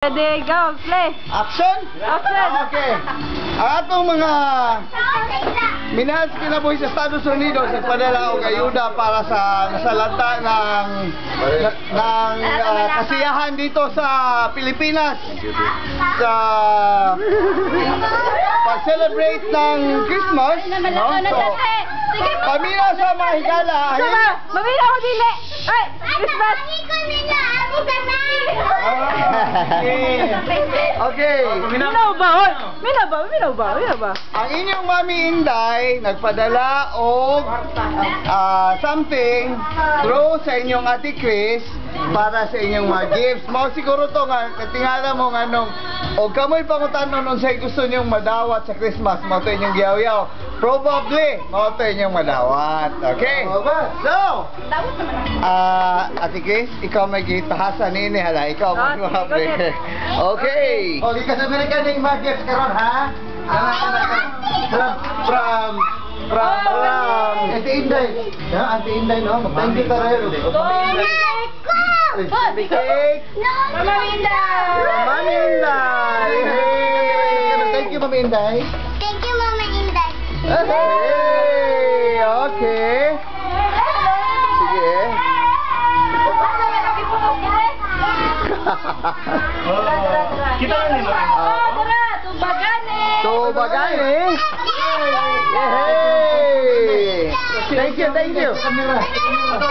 Ready, go, play! Action? Action! Okay. Ang atong mga minahal kinabuhi sa Estados Unidos nagpadala og ayuda para sa nasalanta ng kasiyahan dito sa Pilipinas sa pag-celebrate ng Christmas. No? So, pamilya sa mga higala. Mamila ko dili! Ay! Christmas! Okay. Minaw ba? Oy! Minaw ba? Ang inyong Mami Inday nagpadala og something through sa inyong Ate Chris para sa inyong mga gifts. Mao siguro to nga tingala mo nga nung og kamoy pangutanon unsay gusto niyong madawat sa Christmas, mao to inyong giyaw-yaw. Probably mao to inyong madawat. Okay? So, Ate Chris, ikaw may gitahasa nini hala, ikaw mag-break. Okay. Okay, kasabihin ka ng mga gifts karon ha? From Ate Inday. Ate Inday, no? Thank you karon. Cake. Mama Inday! Mami Inday. Thank you, Mami Inday. Thank you, Mama Inday. Hey, okay. Sige. Kita na ni Mama. Oh, tara! Tubagani! Tubagani! Yay! Thank you.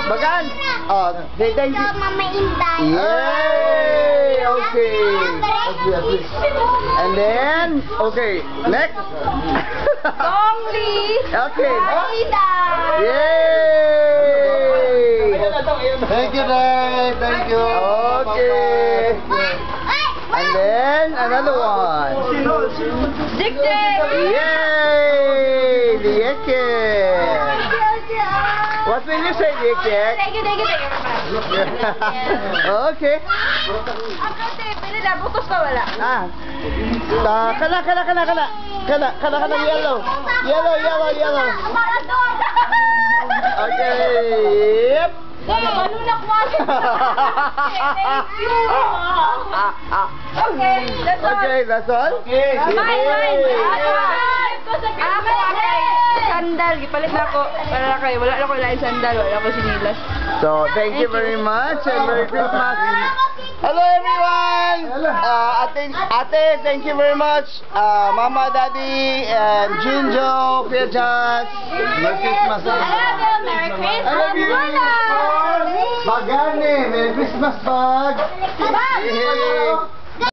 Bagan! Oh, thank you. Mama Inday. Yay! Okay. And then, okay, next. Dongli! Okay. Inday! Yay! Thank you, Day. Thank you. Okay. And then, another one. Jik Jik! Yay! Lieket! What will you say, Lieket? Thank you. Okay. Ate, pili na. Butos pa wala. Kana, yellow. Yellow. Okay. Yep. Manunak mo. Thank you. Okay, that's all. Okay, that's all? Okay. Mine. Ako. Sandal. Gipalit na ako. Para kayo. Wala na ko lain sandal. Wala ko sinilas. So, thank you very much and Merry Christmas. Hello everyone! Ate, thank you very much. Mama, Daddy, and Jinjo, Piajas. Merry Christmas. Merry Christmas. Bagane, Merry Christmas, bag. Bag. Yay.